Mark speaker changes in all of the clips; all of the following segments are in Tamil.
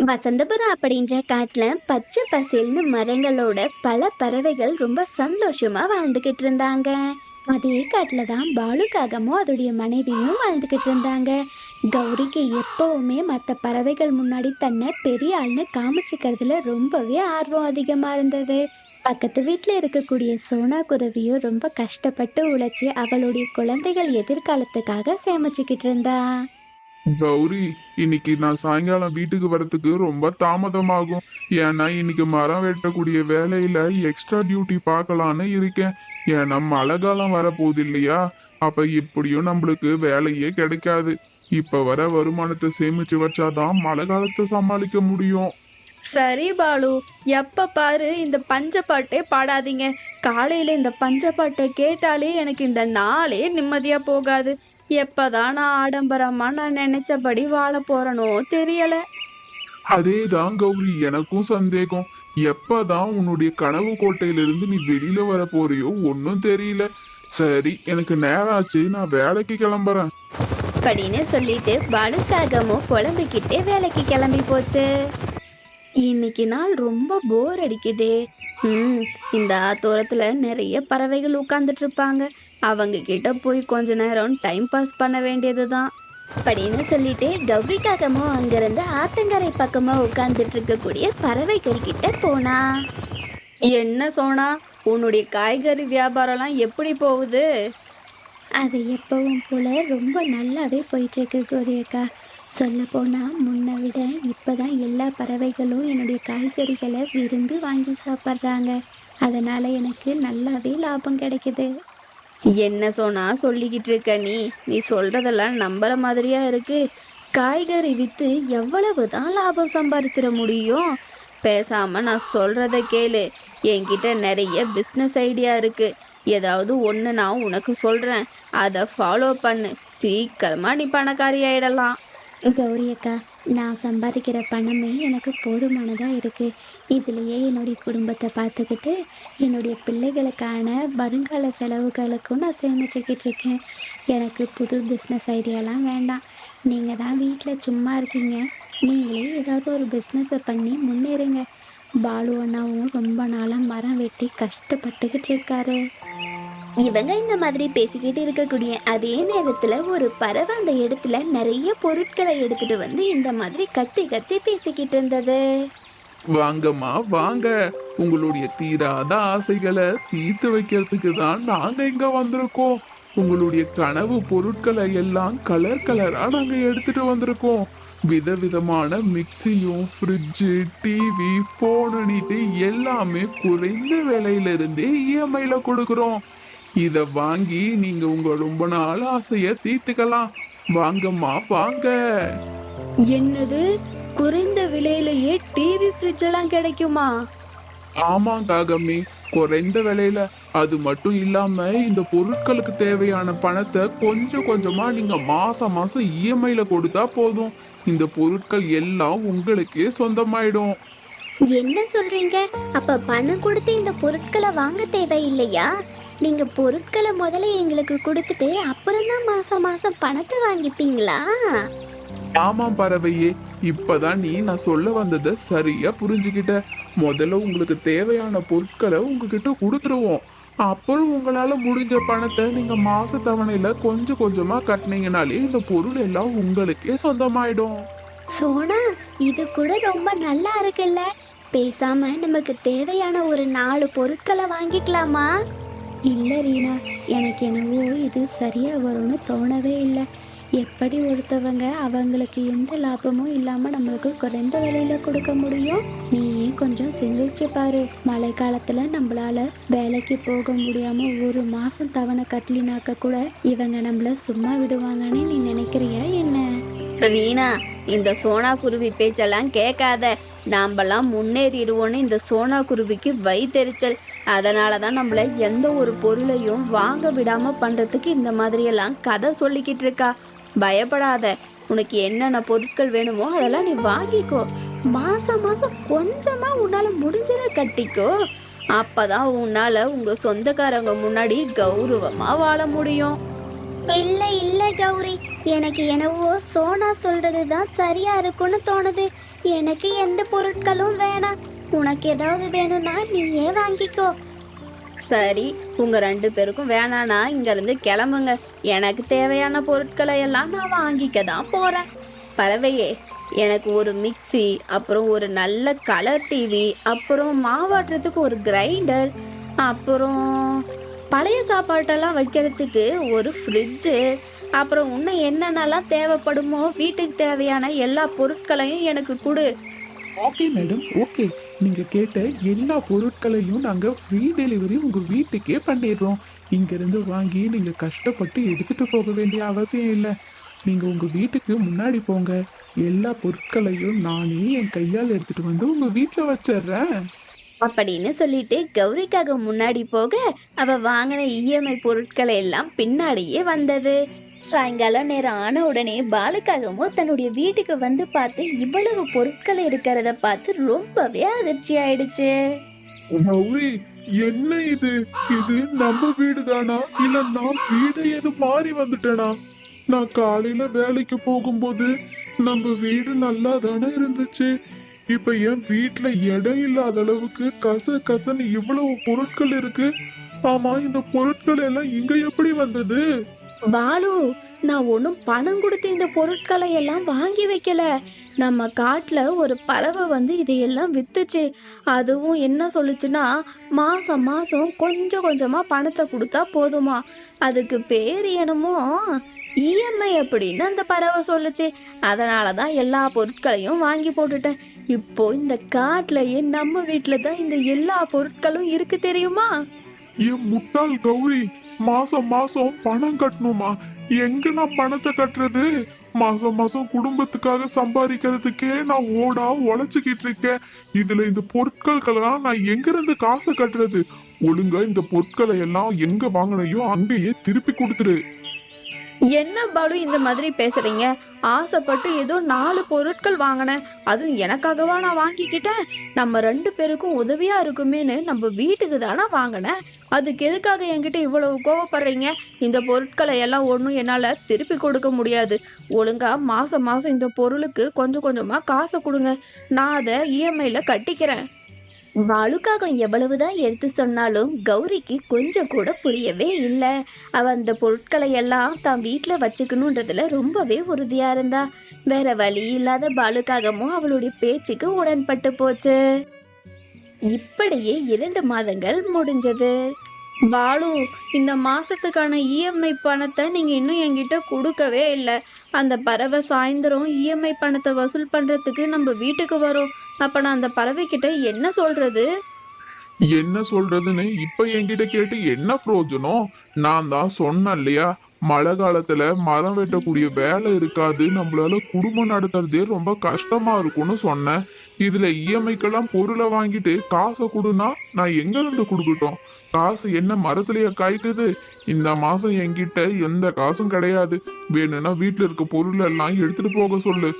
Speaker 1: வசந்தபுரம் அப்படின்ற காட்டுல பச்சை பசேல்னு மரங்களோட பல பறவைகள் ரொம்ப சந்தோஷமா வாழ்ந்துகிட்டு இருந்தாங்க. அதே காட்டுல தான் பாலுக்காகமும் அதோடைய மனைவியும் வாழ்ந்துகிட்டு இருந்தாங்க. கௌரிக்கு எப்பவுமே மற்ற பறவைகள் முன்னாடி தன்னை பெரிய ஆள்னு காமிச்சுக்கிறதுல ரொம்பவே ஆர்வம் அதிகமா இருந்தது. பக்கத்து வீட்டில் இருக்கக்கூடிய சோனா குருவியும் ரொம்ப கஷ்டப்பட்டு உழைச்சி அவளுடைய குழந்தைகள் எதிர்காலத்துக்காக சேமிச்சுக்கிட்டு இருந்தா.
Speaker 2: கௌரி, இன்னைக்கு நான் சாயங்காலம் வீட்டுக்கு வரத்துக்கு ரொம்ப தாமதமாகும். ஏன்னா இன்னைக்கு மரம் வெட்டக்கூடிய வேலையில எக்ஸ்ட்ரா டியூட்டி பார்க்கலான்னு இருக்கேன். ஏன்னா மழை காலம் வரப்போகுது இல்லையா? அப்ப எப்படியும் நம்மளுக்கு வேலையே கிடைக்காது. இப்ப வர வருமானத்தை சேமிச்சு வச்சாதான் மழை காலத்தை சமாளிக்க முடியும்.
Speaker 3: சரி பாலு, எப்ப பாரு இந்த பஞ்சப்பாட்டே பாடாதீங்க. காலையில இந்த பஞ்சப்பாட்டை கேட்டாலே எனக்கு இந்த நாளே நிம்மதியா போகாது. எப்பதான் நான் ஆடம்பரமா நான் நினைச்சபடி வாழ போறனோ தெரியல.
Speaker 2: அதேதான் கௌரி, எனக்கும் சந்தேகம். எப்பதான் உன்னுடைய கனவு கோட்டையிலிருந்து நீ வெளியில வர போறியோ ஒன்னும் தெரியல. சரி, எனக்கு நேரம் ஆச்சு, நான் வேலைக்கு கிளம்புறேன்
Speaker 1: அப்படின்னு சொல்லிட்டு பாலுக்காகமும் புலம்பிக்கிட்டே வேலைக்கு கிளம்பி போச்சு.
Speaker 3: இன்னைக்கு நாள் ரொம்ப போர் அடிக்குதே. இந்த ஆத்தோரத்துல நிறைய பறவைகள் உட்கார்ந்துட்டு இருப்பாங்க. அவங்க கிட்ட போய் கொஞ்ச நேரம் டைம் பாஸ் பண்ண வேண்டியதுதான்
Speaker 1: அப்படின்னு சொல்லிட்டு கௌரிக்காகமும் அங்கிருந்து ஆத்தங்கரை பக்கமா உட்கார்ந்துட்டு இருக்கக்கூடிய பறவைகள் கிட்ட போனா.
Speaker 3: என்ன சோனா, உன்னுடைய காய்கறி வியாபாரம்லாம் எப்படி போகுது?
Speaker 1: அது எப்பவும் போல ரொம்ப நல்லாவே போயிட்டு இருக்கு கோரியக்கா. சொல்ல போனால் முன்னை விட இப்போ தான் எல்லா பறவைகளும் என்னுடைய காய்கறிகளை விரும்பி வாங்கி சாப்பிட்றாங்க. அதனால் எனக்கு நல்லாவே லாபம் கிடைக்குது.
Speaker 3: என்ன சோனா சொல்லிக்கிட்டு இருக்க நீ சொல்றதெல்லாம் நம்புற மாதிரியா இருக்கு. காய்கறி விற்று எவ்வளவு தான் லாபம் சம்பாதிச்சிட முடியும்? பேசாம நான் சொல்றத கேளு. என்கிட்ட நிறைய பிஸ்னஸ் ஐடியா இருக்கு. ஏதாவது ஒன்று நான் உனக்கு சொல்கிறேன், அதை ஃபாலோ பண்ணு. சீக்கிரமா நீ பணக்காரி ஆயிடலாம்.
Speaker 1: கௌரி அக்கா, நான் சம்பாதிக்கிற பணமே எனக்கு போதுமானதாக இருக்குது. இதுலேயே என்னுடைய குடும்பத்தை பார்த்துக்கிட்டு என்னுடைய பிள்ளைகளுக்கான வருங்கால செலவுகளுக்கும் நான் சேமிச்சுக்கிட்டு இருக்கேன். எனக்கு புது பிஸ்னஸ் ஐடியாலாம் வேண்டாம். நீங்கள் தான் வீட்டில் சும்மா இருக்கீங்க, நீங்களே ஏதாவது ஒரு பிஸ்னஸை பண்ணி முன்னேறுங்க. பாலு அண்ணாவும் ரொம்ப நாளாக மரம் வெட்டி கஷ்டப்பட்டுக்கிட்டு இருக்காரு. இவங்க இந்த மாதிரி பேசிக்கிட்டு இருக்கக்கூடிய அதே நேரத்துல ஒரு பறவை அந்த இடத்துல நிறைய பொருட்களை எடுத்துட்டு வந்து இந்த மாதிரி கத்தி கத்தி பேசிக்கிட்டு இருந்தது.
Speaker 2: வாங்கம்மா வாங்க, உங்களுடைய தீராத ஆசைகளை தீர்த்து வைக்கிறதுக்கு தான் நாங்க இங்க வந்திருக்கோம். உங்களுடைய கனவு பொருட்களை எல்லாம் கலர் கலரா நாங்க எடுத்துட்டு வந்திருக்கோம். விதவிதமான மிக்சியும் ஃப்ரிட்ஜு, டிவி, போனுட்டு எல்லாமே குறைந்த விலையில இருந்தே இஎம்ஐல கொடுக்குறோம். இத வாங்கி நீங்க உங்க ரொம்ப நாள் ஆசைய தீர்த்துக்கலாம். வாங்கம்மா வாங்க.
Speaker 3: என்னது, குறைந்த விலையிலேயே டிவி ஃப்ரிட்ஜ் எல்லாம் கிடைக்குமா?
Speaker 2: ஆமாங்காகமே, குறைந்த விலையில. அது மட்டும் இல்லாம இந்த பொருட்களுக்கு தேவையான பணத்தை கொஞ்சம் கொஞ்சமா நீங்க மாசம் மாசம் இஎம்ஐல கொடுத்தா போதும். இந்த பொருட்கள் எல்லாம் உங்களுக்கே சொந்தமாயிடும்.
Speaker 1: என்ன சொல்றீங்க? அப்ப பணம் கொடுத்து இந்த பொருட்களை வாங்க தேவையில்லையா? நீங்க பொருட்களை முதல்ல எங்களுக்கு கொடுத்துட்டு அப்புறம் தான் மாசம் மாசம் பணத்தை வாங்கிப்பீங்களா?
Speaker 2: ஆமாம் பறவையே, இப்பதான் நான் சொல்ல வந்ததை சரியா புரிஞ்சுக்கிட்ட. முதல்ல உங்களுக்கு தேவையான பொருட்களை உங்ககிட்ட கொடுத்துருவோம். அப்புறம் உங்களால முடிஞ்ச பணத்தை நீங்க மாச தவணையில கொஞ்சம் கொஞ்சமா கட்டினீங்கனாலே இந்த பொருள் எல்லாம் உங்களுக்கே சொந்தமாயிடும்.
Speaker 1: சோனா, இது கூட ரொம்ப நல்லா இருக்குல்ல. பேசாம நமக்கு தேவையான ஒரு 4 பொருட்களை வாங்கிக்கலாமா? இல்லை ரீனா, எனக்கு என்னவோ இது சரியாக வரும்னு தோணவே இல்லை. எப்படி ஒருத்தவங்க அவங்களுக்கு எந்த லாபமும் இல்லாமல் நம்மளுக்கு குறைந்த விலையில் கொடுக்க முடியும்? நீயே கொஞ்சம் சிந்திச்சு பாரு. மழை காலத்தில் நம்மளால வேலைக்கு போக முடியாமல் ஒரு மாதம் தவணை கட்டலினாக்க கூட இவங்க நம்மள சும்மா விடுவாங்கன்னு நீ நினைக்கிறியா என்ன?
Speaker 3: ரீனா, இந்த சோனா குருவி பேச்செல்லாம் கேட்காத. நாமெல்லாம் முன்னேறிடுவோன்னு இந்த சோனா குருவிக்கு வயித்தெரிச்சல். அதனால தான் நம்மள எந்த ஒரு பொருளையும் வாங்க விடாம பண்றதுக்கு இந்த மாதிரியெல்லாம் கதை சொல்லிக்கிட்டு இருக்கா. பயப்படாத. உனக்கு என்னென்ன பொருட்கள் வேணுமோ அதெல்லாம் நீ வாங்கிக்கோ. மாசம் மாசம் கொஞ்சமா உன்னால முடிஞ்சதை கட்டிக்கோ. அப்பதான் உன்னால உங்க சொந்தக்காரங்க முன்னாடி கௌரவமா வாழ முடியும்.
Speaker 1: இல்லை இல்லை கௌரி, எனக்கு என்னவோ சோனா சொல்றது தான் சரியா இருக்கும்னு தோணுது. எனக்கு எந்த பொருட்களும் வேணாம். உனக்கு ஏதாவது வேணும்னா நீயே வாங்கிக்கோ.
Speaker 3: சரி, உங்க 2 பேருக்கும் வேணானா இங்கிருந்து கிளம்புங்க. எனக்கு தேவையான பொருட்களை எல்லாம் நான் வாங்கிக்க தான் போறேன். பறவையே, எனக்கு ஒரு மிக்ஸி, அப்புறம் ஒரு நல்ல கலர் டிவி, அப்புறம் மாவாட்டுறதுக்கு ஒரு கிரைண்டர், அப்புறம் பழைய சாப்பாட்டெல்லாம் வைக்கிறதுக்கு ஒரு ஃப்ரிட்ஜு, அப்புறம் இன்னும் என்னென்னலாம் தேவைப்படுமோ வீட்டுக்கு தேவையான எல்லா பொருட்களையும் எனக்கு கொடு.
Speaker 2: Okay madam, okay. நீங்க கேட்ட எல்லா பொருட்களையும் நாங்க ஃப்ரீ டெலிவரி உங்க வீட்டுக்கே பண்ணிடுறோம். இங்க இருந்து வாங்கி நீங்க கஷ்டப்பட்டு எடுத்துட்டு போக வேண்டிய அவசியம் இல்லை. நீங்க உங்க வீட்டுக்கு முன்னாடி போங்க. எல்லா பொருட்களையும் நானே என் கையால் எடுத்துட்டு வந்து உங்க வீட்டுல வச்சிடுறேன்.
Speaker 3: அப்படின்னு சொல்லிட்டு கௌரிக்காக முன்னாடி போக, அவ வாங்கின இஎம்ஐ பொருட்களை எல்லாம் பின்னாடியே வந்தது. சாயங்காலம் நேரம் ஆன உடனே பாலுக்காகவும் தன்னுடைய வீட்டுக்கு வந்து பார்த்து இவ்வளவு பொருட்கள் இருக்கிறத பார்த்து ரொம்பவே அதிர்ச்சி ஆயிடுச்சு.
Speaker 2: கௌரி, என்ன இது? இது நம்ம வீடு தானா, இல்ல நான் வீடு எது மாறி வந்துட்டேனா? நான் காலையில வேலைக்கு போகும்போது நம்ம வீடு நல்லா தானே இருந்துச்சு. இப்ப என் வீட்டுல இடம் இல்லாத அளவுக்கு கசன்னு இவ்வளவு பொருட்கள் இருக்கு. ஆமா, இந்த பொருட்கள் எல்லாம் இங்க எப்படி வந்தது?
Speaker 3: பாலு, நான் ஒன்றும் பணம் கொடுத்து இந்த பொருட்களை எல்லாம் வாங்கி வைக்கல. நம்ம காட்டுல ஒரு பறவை வந்து இதையெல்லாம் வித்துச்சு. அதுவும் என்ன சொல்லுச்சுன்னா, மாசம் மாசம் கொஞ்சம் கொஞ்சமா பணத்தை கொடுத்தா போதுமா. அதுக்கு பேர் என்னமோ இஎம்ஐ அப்படின்னு அந்த பறவை சொல்லுச்சு. அதனால தான் எல்லா பொருட்களையும் வாங்கி போட்டுட்டேன். இப்போ இந்த காட்டுலயே நம்ம வீட்டில் தான் இந்த எல்லா பொருட்களும் இருக்கு, தெரியுமா?
Speaker 2: என் முட்டாள் கௌரி, மாசம் மாசம் பணம் கட்டணுமா? எங்க நான் பணத்தை கட்டுறது? மாசம் மாசம் குடும்பத்துக்காக சம்பாதிக்கிறதுக்கே நான் ஓடா உழைச்சுக்கிட்டு இருக்கேன். இதுல இந்த பொருட்களுக்கெல்லாம் நான் எங்க இருந்து காசை கட்டுறது? ஒழுங்கா இந்த பொருட்களை எல்லாம் எங்க வாங்கினையோ அங்கேயே திருப்பி கொடுத்துரு.
Speaker 3: என்ன பாலு இந்த மாதிரி பேசுறீங்க? ஆசைப்பட்டு ஏதோ 4 பொருட்கள் வாங்கினேன். அதுவும் எனக்காகவா நான் வாங்கிக்கிட்டேன்? நம்ம 2 பேருக்கும் உதவியா இருக்குமேன்னு நம்ம வீட்டுக்கு தானே வாங்கினேன். அதுக்கு எதுக்காக என்கிட்ட இவ்வளவு கோவப்படுறீங்க? இந்த பொருட்களை எல்லாம் ஒன்றும் என்னால் திருப்பி கொடுக்க முடியாது. ஒழுங்கா மாசம் மாசம் இந்த பொருளுக்கு கொஞ்சம் கொஞ்சமா காசை கொடுங்க. நான் அதை இஎம்ஐல கட்டிக்கிறேன். பாலுக்காக எவ்வளவுதான் எடுத்து சொன்னாலும் கௌரிக்கு கொஞ்சம் கூட புரியவே இல்லை. அவ அந்த பொருட்களை எல்லாம் தான் வீட்டில் வச்சுக்கணுன்றதுல ரொம்பவே உறுதியா இருந்தா. வேற வழி இல்லாத பாலுக்காகவும் அவளுடைய பேச்சுக்கு உடன்பட்டு போச்சு. இப்படியே 2 மாதங்கள் முடிஞ்சது. பாலு, இந்த மாசத்துக்கான இஎம்ஐ பணத்தை நீங்க இன்னும் என்கிட்ட கொடுக்கவே இல்லை. அந்த பறவை சாயந்தரம் இஎம்ஐ பணத்தை வசூல் பண்றதுக்கு நம்ம வீட்டுக்கு வரும். அப்ப நான் அந்த பறவை கிட்ட என்ன சொல்றது?
Speaker 2: என்ன சொல்றதுன்னு இப்ப என்கிட்ட கேட்டு என்ன பிரயோஜனம்? நான் தான் சொன்னேன் இல்லையா, மழை காலத்துல மரம் வெட்டக்கூடிய வேலை இருக்காது, நம்மளால குடும்பம் நடத்துறதே ரொம்ப கஷ்டமா இருக்கும்னு சொன்னேன். இதுல இஎம்ஐக்கெல்லாம் பொருளை வாங்கிட்டு காசை கொடுனா நான் எங்க இருந்து கொடுக்கட்டும்? காசு என்ன மரத்துலயே காய்க்குது? இந்த மாசம் என்கிட்ட எந்த காசும் கிடையாது. வேணும்னா வீட்டுல இருக்க பொருள் எல்லாம் எடுத்துட்டு போக சொல்லு.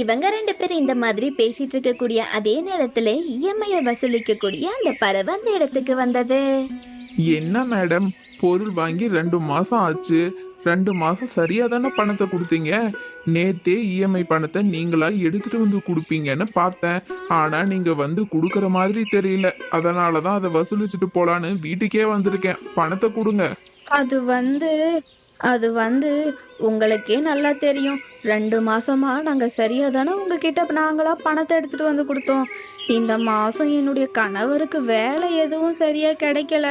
Speaker 3: இவங்க 2 பேரும் இந்த மாதிரி பேசிட்டு இருக்கக்கூடிய அதே நேரத்துல இஎம்ஐ வசூலிக்கக்கூடிய அந்த பறவை அந்த இடத்துக்கு வந்தது.
Speaker 2: என்ன மேடம், பொருள் வாங்கி 2 மாசம் ஆச்சு. 2 மாசம் சரியா தானே பணத்தை கொடுத்தீங்க. நேத்தே இஎம்ஐ பணத்தை நீங்களா எடுத்துட்டு வந்து கொடுப்பீங்கன்னு பார்த்தேன். ஆனா நீங்க வந்து கொடுக்கற மாதிரி தெரியல. அதனாலதான் அதை வசூலிச்சுட்டு போலான்னு வீட்டுக்கே வந்திருக்கேன். பணத்தை கொடுங்க.
Speaker 3: அது வந்து உங்களுக்கே நல்லா தெரியும். 2 மாசமா நாங்க சரியா தானே உங்ககிட்ட நாங்களா பணத்தை எடுத்துட்டு வந்து கொடுத்தோம். இந்த மாசம் என்னுடைய கணவருக்கு வேலை எதுவும் சரியா கிடைக்கல.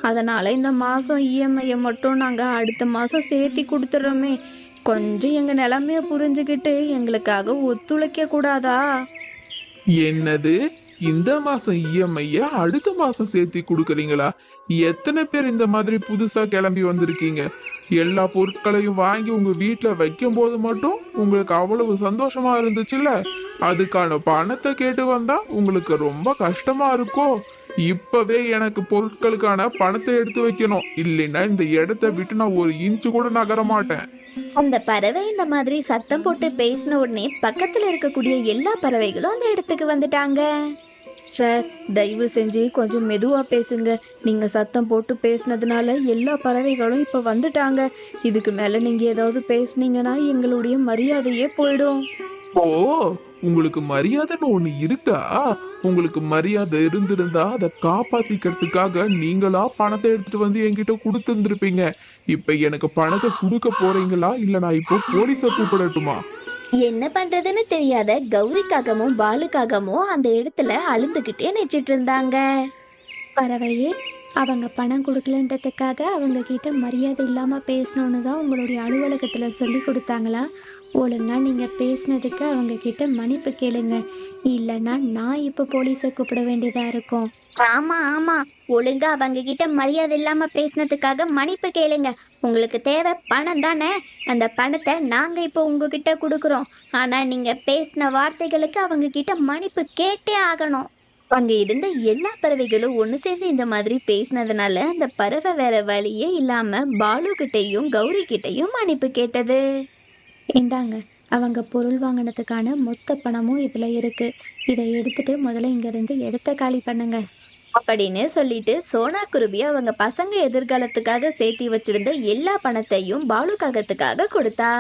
Speaker 3: அதனால இந்த மாசம் இஎம்ஐயை மட்டும் நாங்க அடுத்த மாசம் சேர்த்தி கொடுத்துட்றோமே. கொஞ்சம் எங்க நிலைமைய புரிஞ்சுக்கிட்டு எங்களுக்காக ஒத்துழைக்க கூடாதா?
Speaker 2: என்னது, இந்த மாசம் இஎம்ஐய அடுத்த மாசம் சேர்த்து கொடுக்கறீங்களா? எத்தனை பேர் இந்த மாதிரி புதுசா கிளம்பி வந்திருக்கீங்க? எல்லா பொருட்களையும் வாங்கி உங்க வீட்டுல வைக்கும் போது மட்டும் உங்களுக்கு அவ்வளவு சந்தோஷமா இருந்துச்சுல்ல, அதுக்கான பணத்தை கேட்டு வந்தா உங்களுக்கு ரொம்ப கஷ்டமா இருக்கும். இப்பவே எனக்கு பொருட்களுக்கான பணத்தை எடுத்து வைக்கணும், இல்லைன்னா இந்த இடத்தை விட்டு நான் ஒரு இன்ச்சு கூட நகர மாட்டேன்.
Speaker 3: அந்த பறவை இந்த மாதிரி சத்தம் போட்டு பேசின உடனே பக்கத்துல இருக்கக்கூடிய எல்லா பறவைகளும் அந்த இடத்துக்கு வந்துட்டாங்க. சார், தயவு செஞ்சு கொஞ்சம் மெதுவா பேசுங்க. நீங்க சத்தம் போட்டு பேசுனதுனால எல்லா பறவைகளும் இப்ப வந்துட்டாங்க. இதுக்கு மேல நீங்க ஏதாவது பேசுனீங்கன்னா எங்களுடைய மரியாதையே போயிடும்.
Speaker 2: ஓ, உங்களுக்கு மரியாதைன்னு ஒண்ணு இருக்கா? உங்களுக்கு மரியாதை இருந்திருந்தா அதை காப்பாத்திக்கிறதுக்காக நீங்களா பணத்தை எடுத்துட்டு வந்து என்கிட்ட கொடுத்துருந்துருப்பீங்க. இப்ப எனக்கு பணத்தை கொடுக்க போறீங்களா இல்ல நான் இப்போ போலீஸை கூப்பிடட்டுமா?
Speaker 3: என்ன பண்றதுன்னு தெரியாத கௌரிக்காகவும் பாலுக்காகவும் அந்த இடத்துல அழுந்துகிட்டே நிச்சிட்டு இருந்தாங்க.
Speaker 1: பறவையே, அவங்க பணம் கொடுக்கலன்றதுக்காக அவங்க கிட்ட மரியாதை இல்லாமல் பேசணுன்னு தான் உங்களுடைய அலுவலகத்தில் சொல்லி கொடுத்தாங்களா? ஒழுங்கா நீங்கள் பேசினதுக்கு அவங்க கிட்ட மன்னிப்பு கேளுங்க. இல்லைன்னா நான் இப்போ போலீஸை கூப்பிட வேண்டியதாக இருக்கும்.
Speaker 3: ஆமா ஆமா, ஒழுங்கா அவங்க கிட்ட மரியாதை இல்லாம பேசினதுக்காக மன்னிப்பு கேளுங்க. உங்களுக்கு தேவை பணம் தானே? அந்த பணத்தை நாங்க இப்போ உங்ககிட்ட கொடுக்குறோம். ஆனா நீங்க பேசின வார்த்தைகளுக்கு அவங்க கிட்ட மன்னிப்பு கேட்டே ஆகணும். அங்க இருந்த எல்லா பறவைகளும் ஒன்று சேர்ந்து இந்த மாதிரி பேசினதுனால அந்த பறவை வேற வழியே இல்லாம பாலு கிட்டையும் கௌரி கிட்டையும் மன்னிப்பு கேட்டது.
Speaker 1: இந்தாங்க, அவங்க பொருள் வாங்கினதுக்கான மொத்த பணமும் இதில் இருக்கு. இதை எடுத்துட்டு முதல்ல இங்கேருந்து இடத்த காலி பண்ணுங்க.
Speaker 3: அப்படின்னு சொல்லிட்டு சோனா குருவி அவங்க பசங்க எதிர்காலத்துக்காக சேர்த்து வச்சிருந்த எல்லா பணத்தையும் பாலு காகத்துக்காக கொடுத்தா.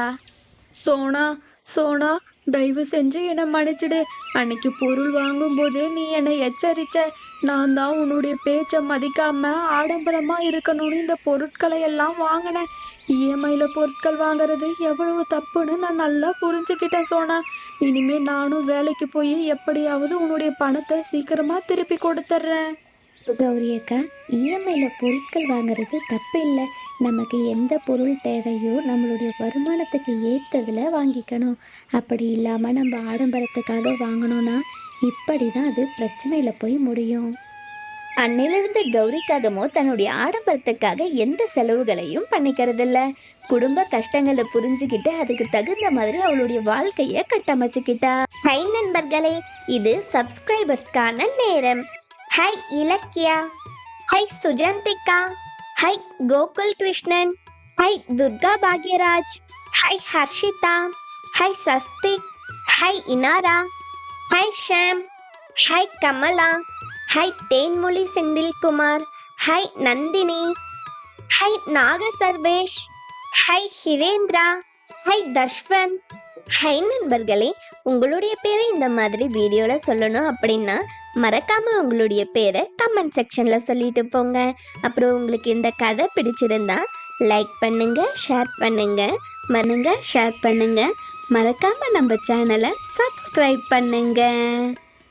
Speaker 3: சோனா, சோனா, தயவு செஞ்சு என்னை மன்னிச்சிடு. அன்னைக்கு பொருள் வாங்கும்போதே நீ என்னை எச்சரிச்ச. நான் தான் உன்னுடைய பேச்சை மதிக்காம ஆடம்பரமா இருக்கணும்னு இந்த பொருட்களை எல்லாம் வாங்கினேன். இஎம்ஐயில் பொருட்கள் வாங்குறது எவ்வளவு தப்புன்னு நான் நல்லா புரிஞ்சுக்கிட்டேன் சோனா. இனிமே நானும் வேலைக்கு போய் எப்படியாவது உன்னுடைய பணத்தை சீக்கிரமா திருப்பி கொடுத்துட்றேன்.
Speaker 1: கௌரி அக்கா, இஎம்ஐயில் பொருட்கள் வாங்குறது தப்பு இல்லை. நமக்கு எந்த பொருள் தேவையோ நம்மளுடைய வருமானத்துக்கு ஏற்றதில் வாங்கிக்கணும். அப்படி இல்லாமல் நம்ம ஆடம்பரத்துக்காக வாங்கணும்னா இப்படி தான் அது பிரச்சனையில் போய் முடியும்.
Speaker 3: அன்னிலிருந்து கௌரிக்காகமோ தன்னுடைய ஆடம்பரத்துக்காக எந்த செலவுகளையும் பண்ணிக்கிறதில்ல. குடும்ப கஷ்டங்களை புரிஞ்சுக்கிட்டு அதுக்கு தகுந்த மாதிரி அவளுடைய வாழ்க்கையை கட்டமைச்சுக்கிட்டா. ஹை நண்பர்களே, இது சப்ஸ்கிரைபர்ஸ்க்கான நேரம். Hi Ilakkiya, hi Sujanthika, hi Gokul Krishnan, hi Durga Bhagyaraj, hi Harshitha, hi Sasthik, hi Inara, hi Sham, hi Kamala, hi Thenmozhi Senthilkumar, hi Nandhini, hi Naga Sarvesh, hi Hirendra, hi Dhashwanth. Hi நண்பர்களே, உங்களுடைய பேரை இந்த மாதிரி வீடியோவில் சொல்லணும் அப்படின்னா மறக்காமல் உங்களுடைய பேரை கமெண்ட் செக்ஷனில் சொல்லிட்டு போங்க. அப்புறம் உங்களுக்கு இந்த கதை பிடிச்சிருந்தா லைக் பண்ணுங்க, ஷேர் பண்ணுங்க, மறக்காமல் நம்ம சேனலை சப்ஸ்கிரைப் பண்ணுங்க.